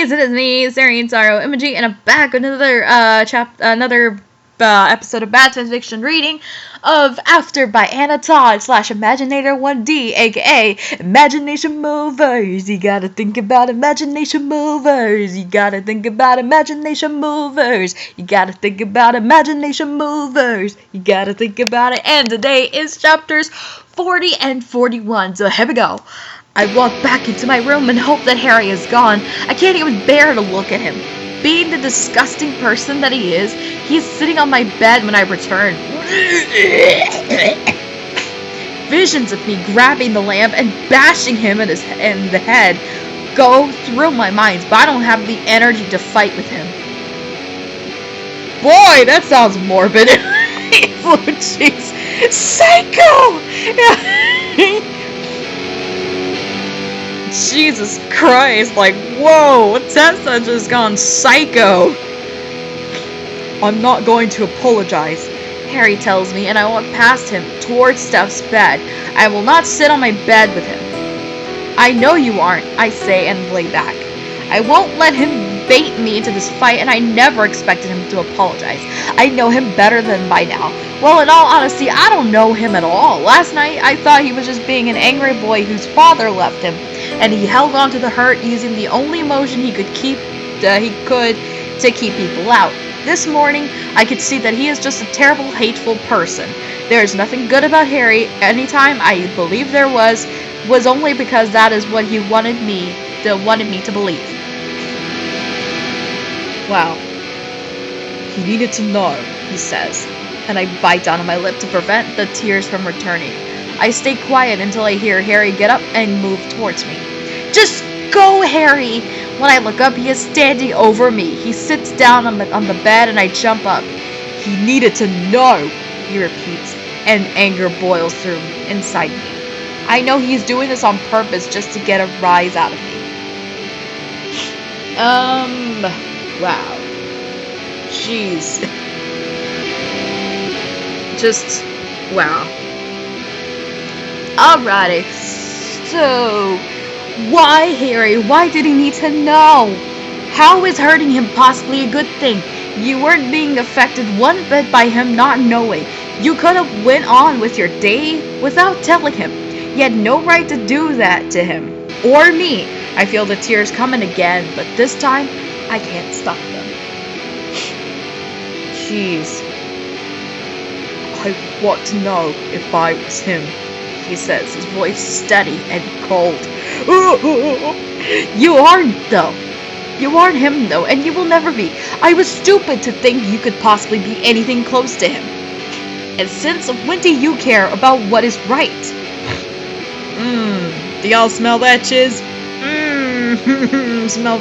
guys, it is me, SearingSorrow, Imaging, and I'm back with another episode of Bad Fanfiction reading of After by Anna Todd / Imaginator 1D, aka Imagination Movers. You gotta think about imagination movers. You gotta think about imagination movers. You gotta think about imagination movers. You gotta think about it. And today is chapters 40 and 41. So here we go. I walk back into my room and hope that Harry is gone. I can't even bear to look at him. Being the disgusting person that he is, he's sitting on my bed when I return. Visions of me grabbing the lamp and bashing him in the head go through my mind, but I don't have the energy to fight with him. Boy, that sounds morbid. Oh, jeez. Psycho! Jesus Christ, like, whoa, Tessa just gone psycho. I'm not going to apologize, Harry tells me, and I walk past him towards Steph's bed. I will not sit on my bed with him. I know you aren't, I say and lay back. I won't let him bait me into this fight, and I never expected him to apologize. I know him better than by now. Well, in all honesty, I don't know him at all. Last night, I thought he was just being an angry boy whose father left him, and he held on to the hurt using the only emotion he could to keep people out. This morning, I could see that he is just a terrible, hateful person. There is nothing good about Harry. Anytime I believed there was only because that is what he wanted me to believe. Wow. He needed to know, he says, and I bite down on my lip to prevent the tears from returning. I stay quiet until I hear Harry get up and move towards me. Just go, Harry! When I look up, he is standing over me. He sits down on the bed and I jump up. He needed to know, he repeats, and anger boils through inside me. I know he's doing this on purpose just to get a rise out of me. Wow. Jeez. Just, wow. Alrighty, so, why, Harry? Why did he need to know? How is hurting him possibly a good thing? You weren't being affected one bit by him not knowing. You could have went on with your day without telling him. You had no right to do that to him. Or me. I feel the tears coming again, but this time, I can't stop them. Jeez. I want to know if I was him, he says, his voice steady and cold. You aren't, though. You aren't him, though, and you will never be. I was stupid to think you could possibly be anything close to him. And since when do you care about what is right? Do y'all smell that, chiz? Smell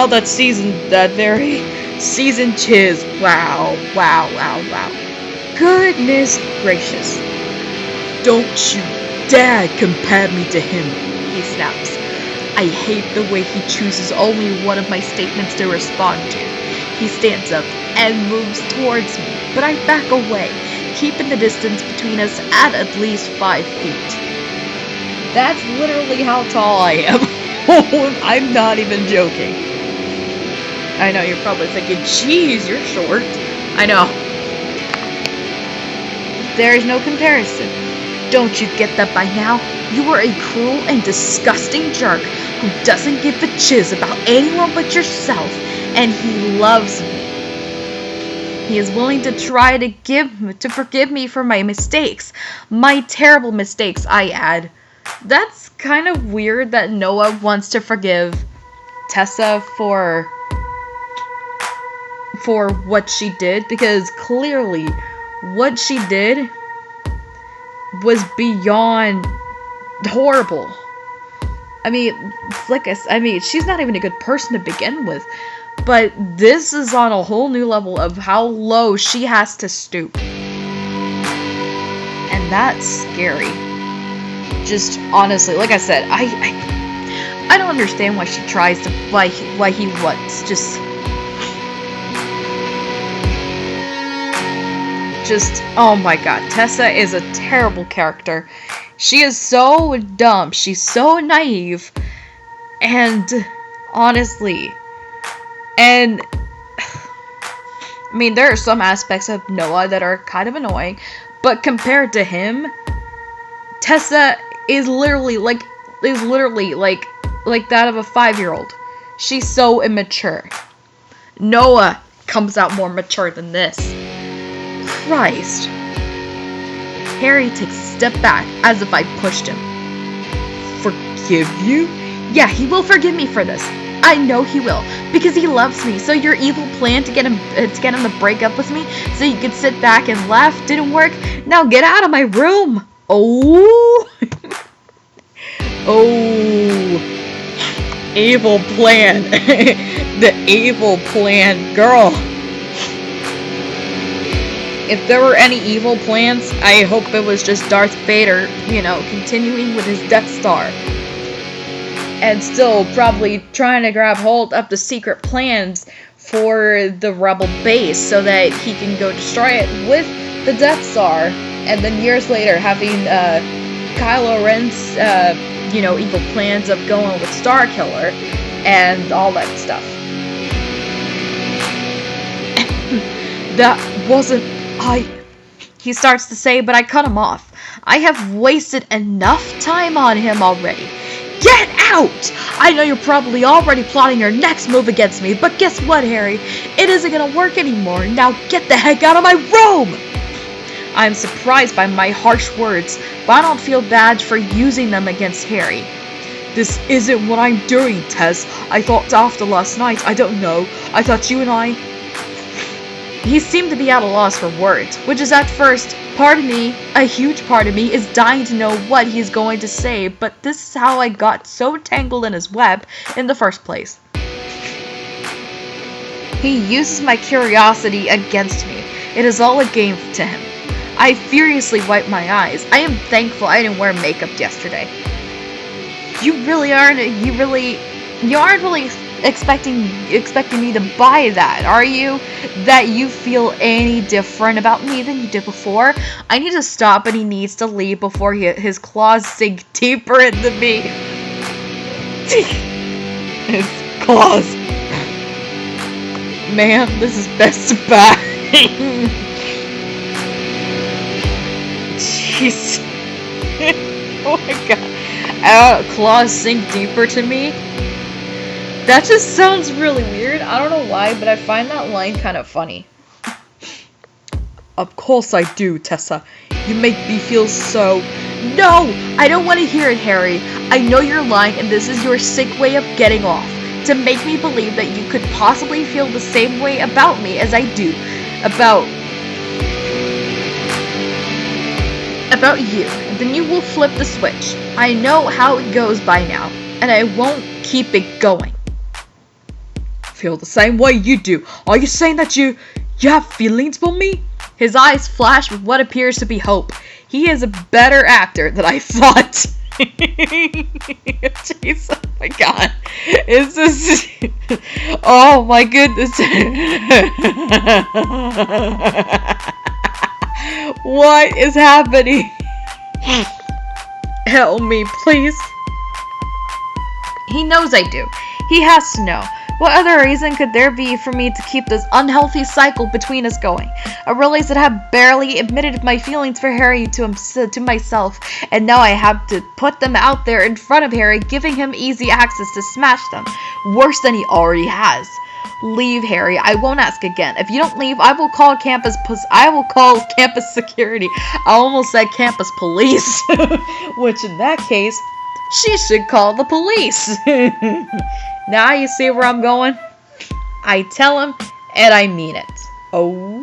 that very seasoned chiz. Wow. Goodness gracious. Don't you dare compare me to him, he snaps. I hate the way he chooses only one of my statements to respond to. He stands up and moves towards me, but I back away, keeping the distance between us at least 5 feet. That's literally how tall I am. I'm not even joking. I know, you're probably thinking, geez, you're short. I know. There is no comparison. Don't you get that by now? You are a cruel and disgusting jerk who doesn't give a chiz about anyone but yourself, and he loves me. He is willing to try to forgive me for my mistakes. My terrible mistakes, I add. That's kind of weird that Noah wants to forgive Tessa for what she did, because clearly what she did was beyond horrible. I mean, she's not even a good person to begin with, but this is on a whole new level of how low she has to stoop. And that's scary. Just honestly, like I said, I don't understand why she tries to, why he wants, just, oh my god, Tessa is a terrible character. She is so dumb, she's so naive, and Honestly. And I mean, there are some aspects of Noah that are kind of annoying, but compared to him, Tessa is literally like that of a 5-year-old. She's so immature. Noah comes out more mature than this. Christ. Harry takes a step back as if I pushed him. Forgive you? Yeah, he will forgive me for this. I know he will, because he loves me. So your evil plan to get him to break up with me so you could sit back and laugh didn't work? Now get out of my room. Oh. Oh. Evil plan. The evil plan, girl. If there were any evil plans, I hope it was just Darth Vader, continuing with his Death Star. And still probably trying to grab hold of the secret plans for the Rebel base so that he can go destroy it with the Death Star. And then years later having Kylo Ren's, evil plans of going with Starkiller and all that stuff. That wasn't he starts to say, but I cut him off. I have wasted enough time on him already. Get out! I know you're probably already plotting your next move against me, but guess what, Harry? It isn't gonna work anymore. Now get the heck out of my room! I'm surprised by my harsh words, but I don't feel bad for using them against Harry. This isn't what I'm doing, Tess. I thought after last night, I don't know. I thought you and I... He seemed to be at a loss for words, which is at first, a huge part of me, is dying to know what he's going to say, but this is how I got so tangled in his web in the first place. He uses my curiosity against me. It is all a game to him. I furiously wipe my eyes. I am thankful I didn't wear makeup yesterday. You aren't really expecting me to buy that, are you? That you feel any different about me than you did before? I need to stop and he needs to leave before his claws sink deeper into me. His claws. Man, this is best bad. Jeez. Oh my god. Claws sink deeper to me? That just sounds really weird. I don't know why, but I find that line kind of funny. Of course I do, Tessa. You make me feel so... No! I don't want to hear it, Harry. I know you're lying, and this is your sick way of getting off. To make me believe that you could possibly feel the same way about me as I do. About you. And then you will flip the switch. I know how it goes by now, and I won't keep it going. Feel the same way you do. Are you saying that you have feelings for me? His eyes flash with what appears to be hope. He is a better actor than I thought. Jeez, oh my god. Is this... Oh my goodness. What is happening? Help me, please. He knows I do. He has to know. What other reason could there be for me to keep this unhealthy cycle between us going? I realize that I have barely admitted my feelings for Harry to myself, and now I have to put them out there in front of Harry, giving him easy access to smash them. Worse than he already has. Leave, Harry. I won't ask again. If you don't leave, I will call campus security. I almost said campus police, which in that case, she should call the police. Now you see where I'm going? I tell him, and I mean it. Oh.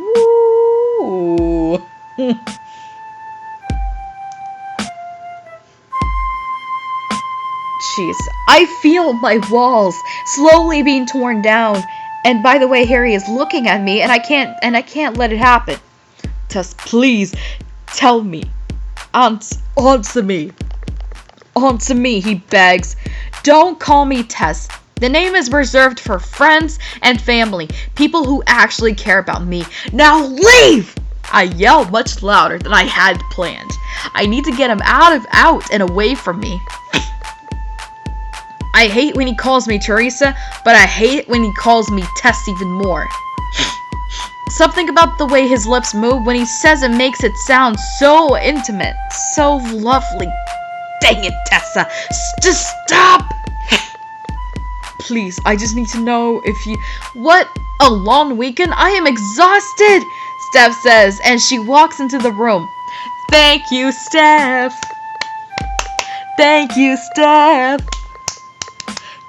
Jeez. I feel my walls slowly being torn down. And by the way, Harry is looking at me, and I can't let it happen. Tess, please, tell me. Answer me. Answer me, he begs. Don't call me Tess. The name is reserved for friends and family, people who actually care about me. Now leave! I yell much louder than I had planned. I need to get him out and away from me. I hate when he calls me Teresa, but I hate when he calls me Tess even more. Something about the way his lips move when he says it makes it sound so intimate, so lovely. Dang it, Tessa. Just stop! Please, I just need to know if you... What? A long weekend? I am exhausted, Steph says, and she walks into the room. Thank you, Steph. Thank you, Steph.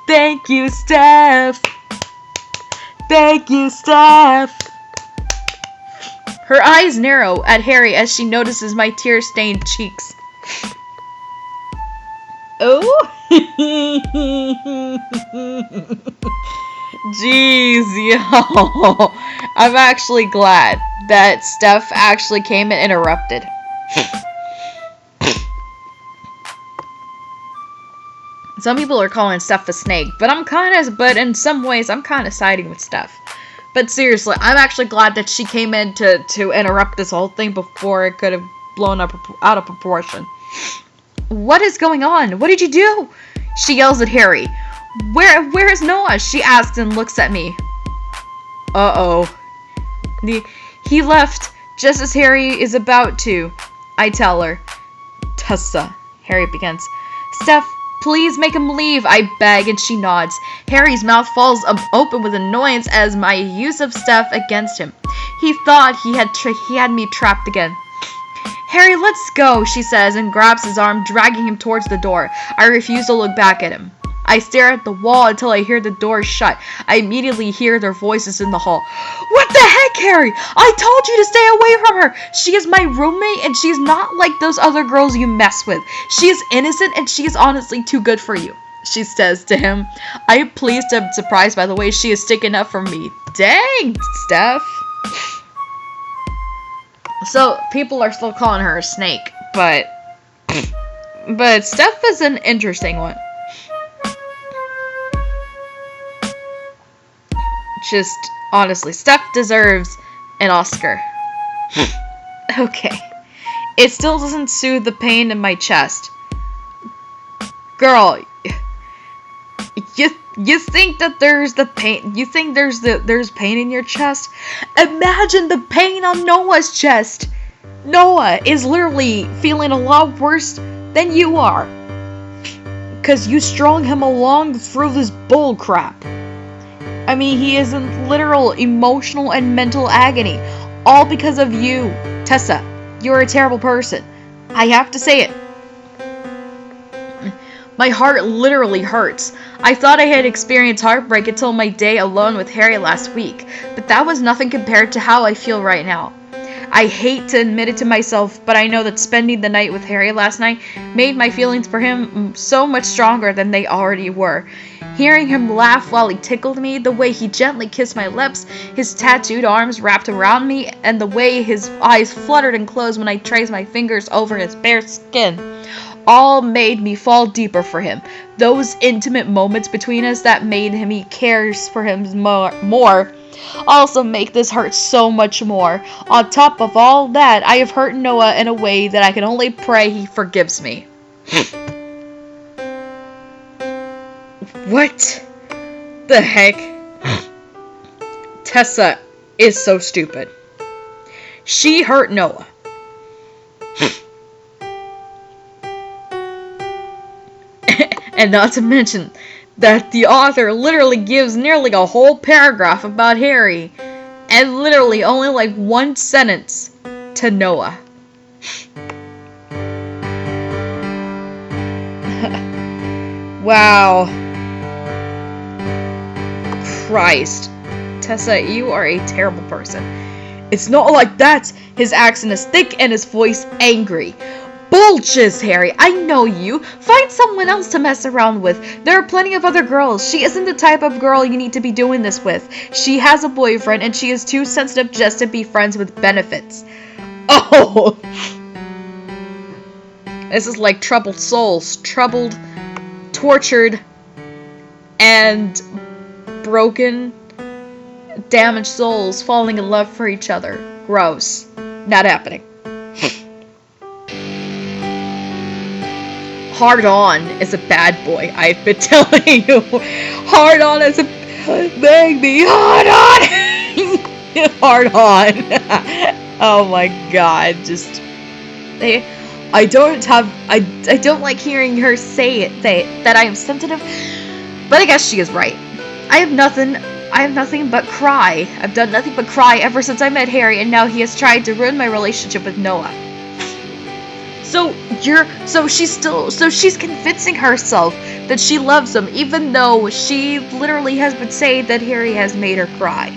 Thank you, Steph. Thank you, Steph. Her eyes narrow at Harry as she notices my tear-stained cheeks. Oh? Jeez, yo. I'm actually glad that Steph actually came and interrupted. Some people are calling Steph a snake, but in some ways, I'm kind of siding with Steph. But seriously, I'm actually glad that she came in to interrupt this whole thing before it could have blown up out of proportion. What is going on? What did you do? She yells at Harry. Where is Noah? She asks and looks at me. Uh-oh. He left just as Harry is about to. I tell her. Tessa, Harry begins. Steph, please make him leave, I beg, and she nods. Harry's mouth falls open with annoyance as my use of Steph against him. He thought he had me trapped again. Harry, let's go, she says, and grabs his arm, dragging him towards the door. I refuse to look back at him. I stare at the wall until I hear the door shut. I immediately hear their voices in the hall. What the heck, Harry? I told you to stay away from her. She is my roommate, and she's not like those other girls you mess with. She is innocent, and she is honestly too good for you, she says to him. I am pleased and surprised by the way she is sticking up for me. Dang, Steph. So, people are still calling her a snake, but Steph is an interesting one. Just, honestly, Steph deserves an Oscar. Okay. It still doesn't soothe the pain in my chest. Girl, you think that there's the pain? You think there's pain in your chest? Imagine the pain on Noah's chest. Noah is literally feeling a lot worse than you are, 'cause you strung him along through this bull crap. I mean, he is in literal emotional and mental agony, all because of you, Tessa. You're a terrible person. I have to say it. My heart literally hurts. I thought I had experienced heartbreak until my day alone with Harry last week, but that was nothing compared to how I feel right now. I hate to admit it to myself, but I know that spending the night with Harry last night made my feelings for him so much stronger than they already were. Hearing him laugh while he tickled me, the way he gently kissed my lips, his tattooed arms wrapped around me, and the way his eyes fluttered and closed when I traced my fingers over his bare skin, all made me fall deeper for him. Those intimate moments between us that made he cares for him more also make this hurt so much more. On top of all that, I have hurt Noah in a way that I can only pray he forgives me. What the heck? Tessa is so stupid. She hurt Noah. And not to mention that the author literally gives nearly a whole paragraph about Harry, and literally only like one sentence to Noah. Wow. Christ. Tessa, you are a terrible person. It's not like that. His accent is thick and his voice angry. Bullshit, Harry. I know you. Find someone else to mess around with. There are plenty of other girls. She isn't the type of girl you need to be doing this with. She has a boyfriend and she is too sensitive just to be friends with benefits. Oh! This is like troubled souls. Troubled, tortured, and broken, damaged souls falling in love for each other. Gross. Not happening. Hard on is a bad boy. I've been telling you. Hard on is a make me hard on. Hard on. Oh my god, just I don't like hearing her say that I am sensitive, but I guess she is right. I have nothing but cry. I've done nothing but cry ever since I met Harry, and now he has tried to ruin my relationship with Noah. So she's convincing herself that she loves him, even though she literally has been saying that Harry has made her cry.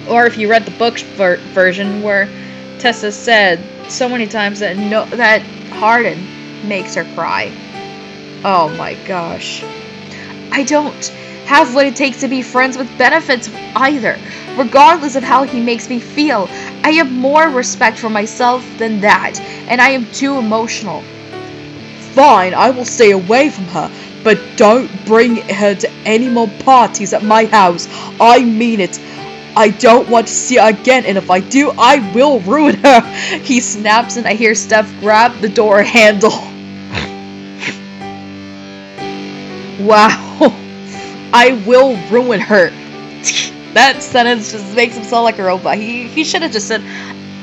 Or if you read the book version where Tessa said so many times that that Hardin makes her cry. Oh my gosh. I don't have what it takes to be friends with benefits either. Regardless of how he makes me feel, I have more respect for myself than that, and I am too emotional. Fine, I will stay away from her, but don't bring her to any more parties at my house. I mean it. I don't want to see her again, and if I do, I will ruin her. He snaps, and I hear Steph grab the door handle. Wow. I will ruin her. That sentence just makes him sound like a robot. He should have just said,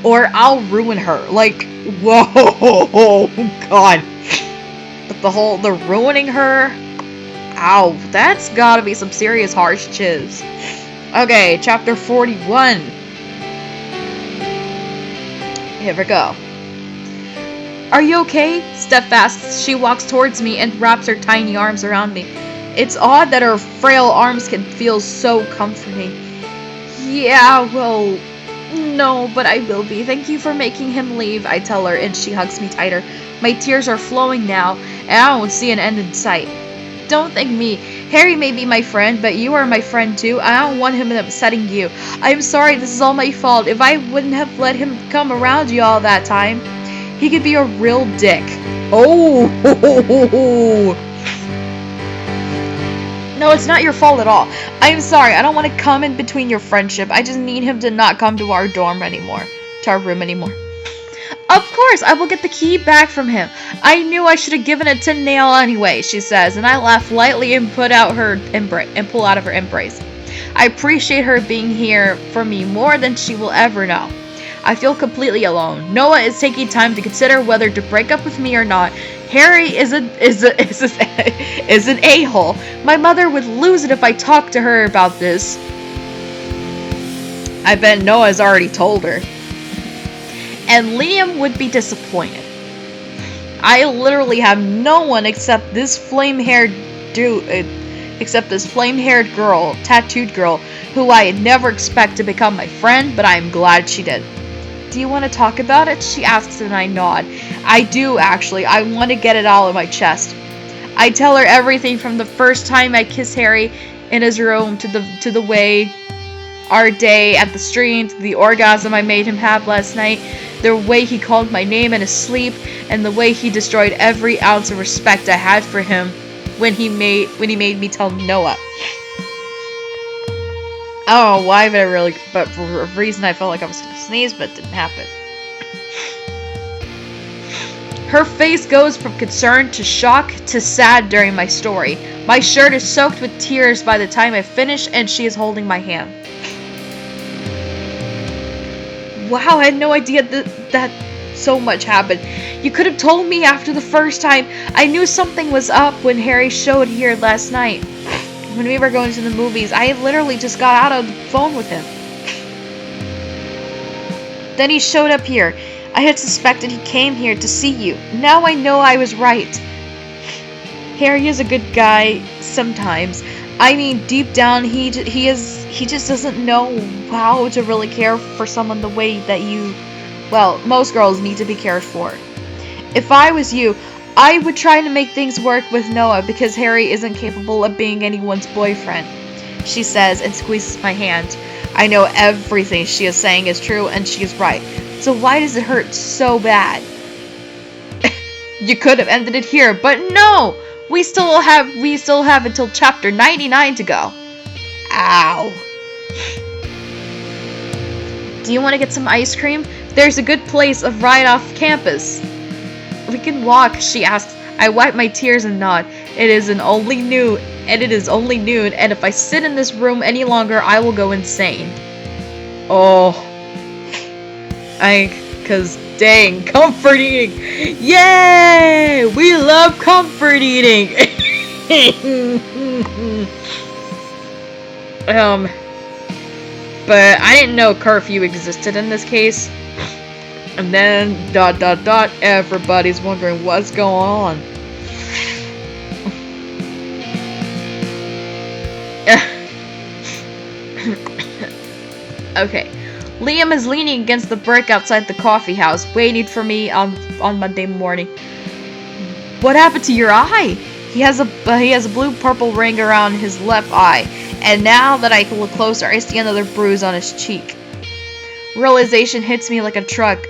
or I'll ruin her. Like, whoa, God. But the ruining her, ow, that's gotta be some serious harsh chiz. Okay, chapter 41. Here we go. Are you okay? Steph asks. She walks towards me and wraps her tiny arms around me. It's odd that her frail arms can feel so comforting. Yeah, well, no, but I will be. Thank you for making him leave, I tell her, and she hugs me tighter. My tears are flowing now, and I don't see an end in sight. Don't thank me. Harry may be my friend, but you are my friend too. I don't want him upsetting you. I'm sorry, this is all my fault. If I wouldn't have let him come around you all that time, he could be a real dick. Oh! No, it's not your fault at all. I'm sorry. I don't want to come in between your friendship. I just need him to not come to our dorm anymore. To our room anymore. Of course, I will get the key back from him. I knew I should have given it to Nail anyway, she says, and I laugh lightly and pull out of her embrace. I appreciate her being here for me more than she will ever know. I feel completely alone. Noah is taking time to consider whether to break up with me or not. Harry is an a-hole. My mother would lose it if I talked to her about this. I bet Noah's already told her. And Liam would be disappointed. I literally have no one except this flame-haired girl, tattooed girl, who I never expect to become my friend, but I am glad she did. Do you want to talk about it? She asks, and I nod. I do, actually. I want to get it all in my chest. I tell her everything from the first time I kissed Harry in his room to the way our day at the stream, to the orgasm I made him have last night, the way he called my name in his sleep, and the way he destroyed every ounce of respect I had for him when he made me tell Noah. I don't know why, but for a reason I felt like I was gonna sneeze, but it didn't happen. Her face goes from concern to shock to sad during my story. My shirt is soaked with tears by the time I finish, and she is holding my hand. Wow, I had no idea that so much happened. You could have told me after the first time. I knew something was up when Harry showed here last night. When we were going to the movies, I literally just got out of the phone with him. Then he showed up here. I had suspected he came here to see you. Now I know I was right. Harry is a good guy sometimes. I mean, deep down, he just doesn't know how to really care for someone the way that most girls need to be cared for. If I was you, I would try to make things work with Noah because Harry isn't capable of being anyone's boyfriend, she says and squeezes my hand. I know everything she is saying is true and she is right. So why does it hurt so bad? You could have ended it here, but no! We still have until chapter 99 to go. Ow. Do you want to get some ice cream? There's a good place right off campus. We can walk, she asks. I wipe my tears and nod. It is only noon, and if I sit in this room any longer, I will go insane. Oh. Cause dang, comfort eating! Yay! We love comfort eating! But I didn't know curfew existed in this case. And then, ... everybody's wondering what's going on. Okay. Liam is leaning against the brick outside the coffee house, waiting for me on Monday morning. What happened to your eye? He has a blue-purple ring around his left eye, and now that I look closer, I see another bruise on his cheek. Realization hits me like a truck.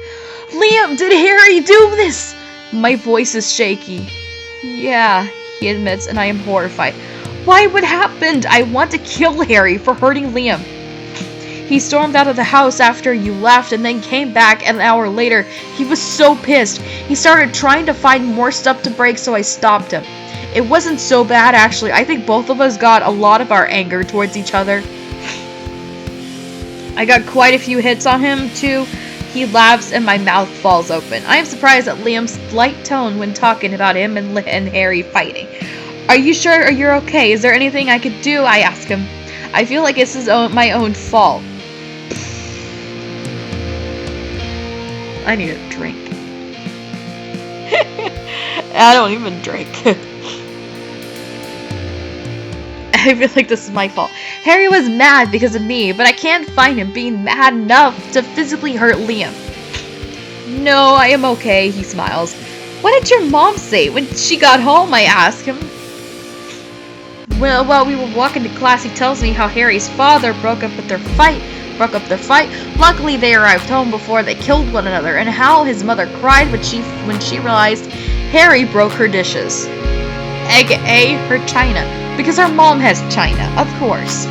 Liam, did Harry do this? My voice is shaky. Yeah, he admits, and I am horrified. Why? What happened? I want to kill Harry for hurting Liam. He stormed out of the house after you left and then came back an hour later. He was so pissed. He started trying to find more stuff to break, so I stopped him. It wasn't so bad, actually. I think both of us got a lot of our anger towards each other. I got quite a few hits on him, too. He laughs and my mouth falls open. I am surprised at Liam's light tone when talking about him and Harry fighting. Are you sure you're okay? Is there anything I could do? I ask him. I feel like this is my own fault. I need a drink. I don't even drink. I feel like this is my fault. Harry was mad because of me, but I can't find him being mad enough to physically hurt Liam. No, I am okay, he smiles. What did your mom say when she got home? I ask him. Well, while we were walking to class, he tells me how Harry's father broke up their fight. Luckily, they arrived home before they killed one another, and how his mother cried when she realized Harry broke her dishes, aka her china, because her mom has china, of course.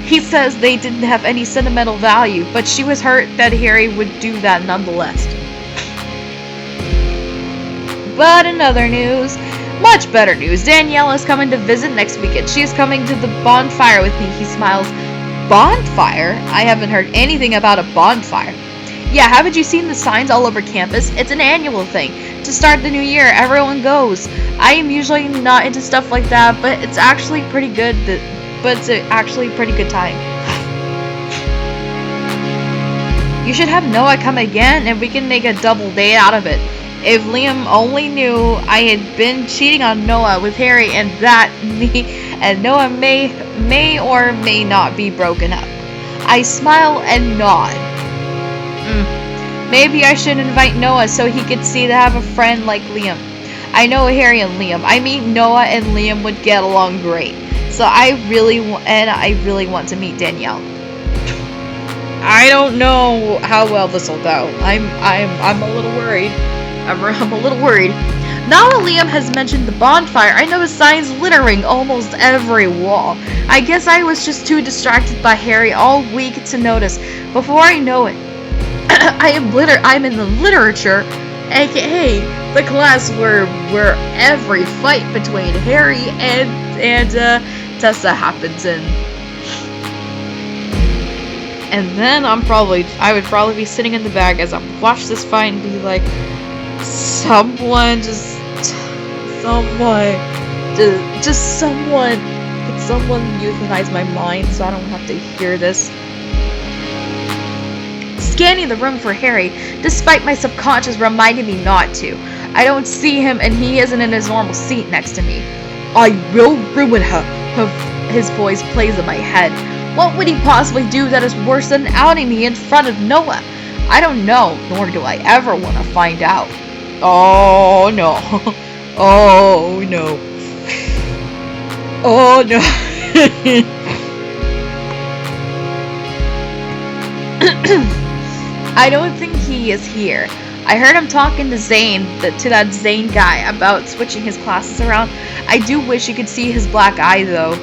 He says they didn't have any sentimental value, but she was hurt that Harry would do that nonetheless. But in other news, much better news, Danielle is coming to visit next weekend. She is coming to the bonfire with me. He smiles. Bonfire? I haven't heard anything about a bonfire. Yeah, haven't you seen the signs all over campus? It's an annual thing. To start the new year, everyone goes. I am usually not into stuff like that, but it's actually pretty good. Pretty good time. You should have Noah come again, and we can make a double date out of it. If Liam only knew I had been cheating on Noah with Harry, and that Noah may or may not be broken up. I smile and nod. Maybe I should invite Noah so he could see to have a friend like Liam. I know Harry and Liam. I mean, Noah and Liam would get along great. So I really want to meet Danielle. I don't know how well this will go. I'm a little worried. I'm a little worried. Now that Liam has mentioned the bonfire, I notice signs littering almost every wall. I guess I was just too distracted by Harry all week to notice. Before I know it, I'm in the literature, aka the class where every fight between Harry and Tessa happens in. And then I would probably be sitting in the back as I watch this fight and be like, someone, could someone euthanize my mind so I don't have to hear this? Scanning the room for Harry, despite my subconscious reminding me not to. I don't see him, and he isn't in his normal seat next to me. I will ruin her. His voice plays in my head. What would he possibly do that is worse than outing me in front of Noah? I don't know, nor do I ever want to find out. Oh no. Oh no. Oh no. I don't think he is here. I heard him talking to that Zane guy about switching his classes around. I do wish you could see his black eye though.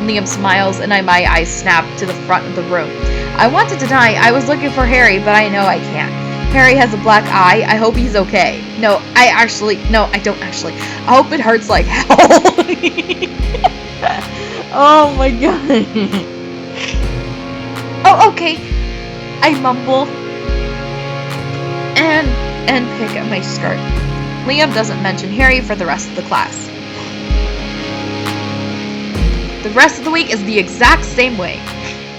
Liam smiles and my eyes snap to the front of the room. I want to deny I was looking for Harry, but I know I can't. Harry has a black eye. I hope he's okay. No, I don't actually. I hope it hurts like hell. Oh my god. Oh, okay. I mumble and pick at my skirt. Liam doesn't mention Harry for the rest of the class. The rest of the week is the exact same way.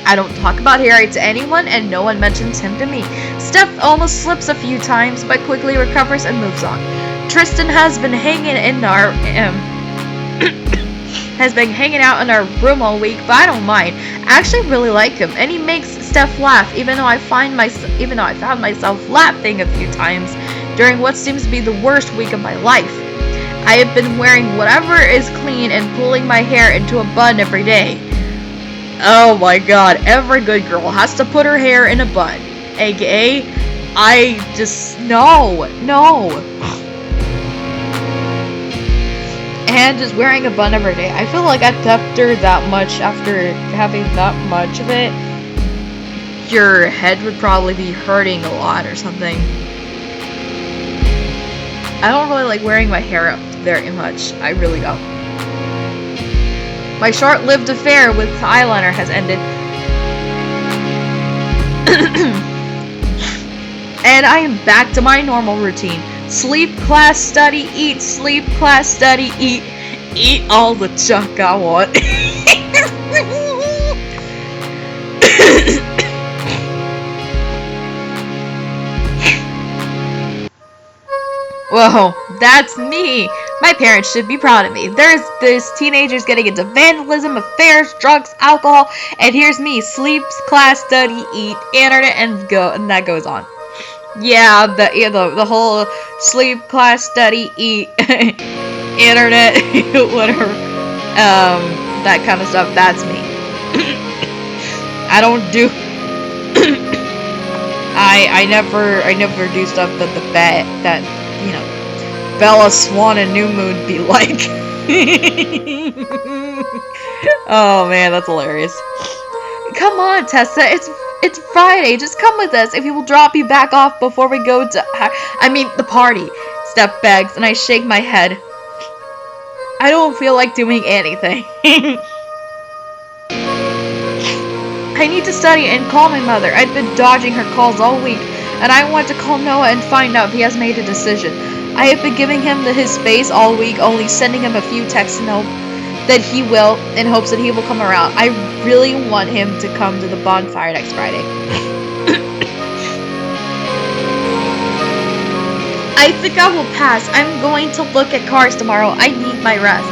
I don't talk about Harry to anyone, and no one mentions him to me. Steph almost slips a few times, but quickly recovers and moves on. Tristan has been hanging out in our room all week, but I don't mind. I actually really like him, and he makes Steph laugh, even though I found myself laughing a few times during what seems to be the worst week of my life. I have been wearing whatever is clean and pulling my hair into a bun every day. Oh my god, every good girl has to put her hair in a bun. AKA, no. And just wearing a bun every day. I feel like after having that much of it, your head would probably be hurting a lot or something. I don't really like wearing my hair up very much. I really don't. My short-lived affair with eyeliner has ended. And I am back to my normal routine. Sleep, class, study, eat. Sleep, class, study, eat. Eat all the junk I want. Whoa, that's me! My parents should be proud of me. There's teenagers getting into vandalism, affairs, drugs, alcohol, and here's me, sleeps, class, study, eat, internet, and that goes on. Yeah, the whole sleep, class, study, eat, internet, whatever, that kind of stuff. That's me. I don't do. I never do stuff that Bella Swan and New Moon be like. Oh man, that's hilarious. Come on, Tessa, it's Friday. Just come with us. If you will drop you back off before we go to the party. Steph begs, and I shake my head. I don't feel like doing anything. I need to study and call my mother. I've been dodging her calls all week, and I want to call Noah and find out if he has made a decision. I have been giving him his space all week, only sending him a few texts in hopes that he will come around. I really want him to come to the bonfire next Friday. I think I will pass. I'm going to look at cars tomorrow. I need my rest.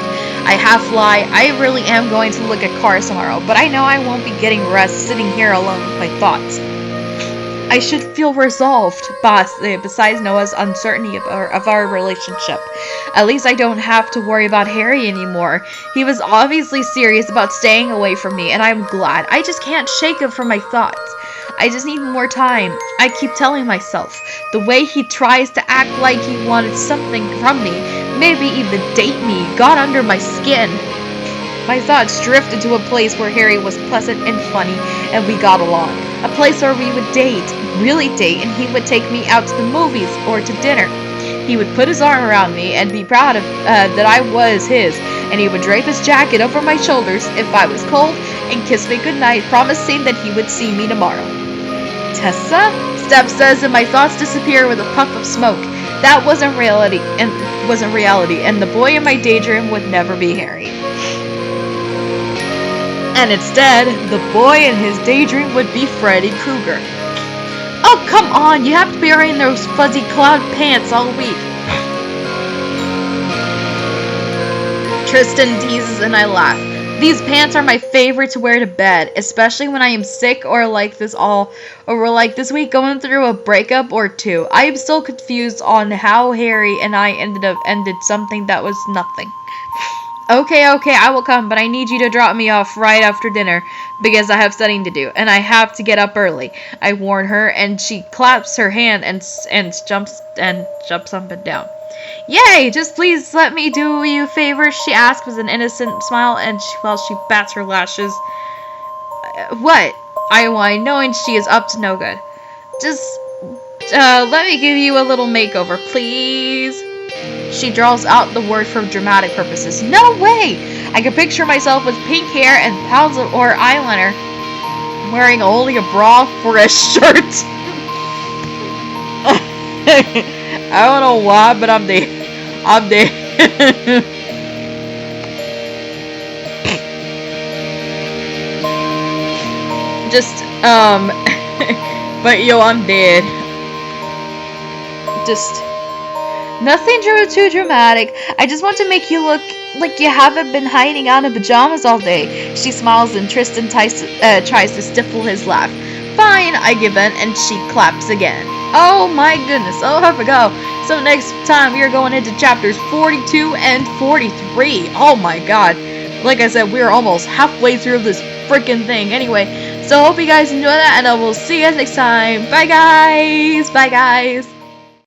I half lie. I really am going to look at cars tomorrow, but I know I won't be getting rest sitting here alone with my thoughts. I should feel resolved, besides Noah's uncertainty of our relationship. At least I don't have to worry about Harry anymore. He was obviously serious about staying away from me, and I'm glad. I just can't shake him from my thoughts. I just need more time. I keep telling myself. The way he tries to act like he wanted something from me, maybe even date me, got under my skin. My thoughts drifted to a place where Harry was pleasant and funny, and we got along. A place where we would really date, and he would take me out to the movies or to dinner. He would put his arm around me and be proud of that I was his, and he would drape his jacket over my shoulders if I was cold and kiss me goodnight, promising that he would see me tomorrow. Tessa? Steph says, and my thoughts disappear with a puff of smoke. That wasn't reality, and the boy in my daydream would never be Harry. And instead, the boy in his daydream would be Freddy Krueger. Oh, come on! You have to be wearing those fuzzy cloud pants all week. Tristan teases and I laugh. These pants are my favorite to wear to bed, especially when I am sick or like this week going through a breakup or two. I am still confused on how Harry and I ended something that was nothing. Okay, I will come, but I need you to drop me off right after dinner, because I have studying to do, and I have to get up early. I warn her, and she claps her hand and jumps up and down. Yay! Just please let me do you a favor, she asks with an innocent smile, and while she bats her lashes. What? I whine, knowing she is up to no good. let me give you a little makeover, please. She draws out the word for dramatic purposes. No way! I can picture myself with pink hair and pounds of or eyeliner, wearing only a bra for a shirt. I don't know why, but I'm dead. I'm dead. Just, but yo, I'm dead. Just, nothing too dramatic. I just want to make you look like you haven't been hiding out in pajamas all day. She smiles and Tristan tries to stifle his laugh. Fine, I give in, and she claps again. Oh my goodness, oh I forgot. So next time we are going into chapters 42 and 43. Oh my god. Like I said, we're almost halfway through this freaking thing. Anyway, so hope you guys enjoy that, and I will see you guys next time. Bye guys! Bye guys!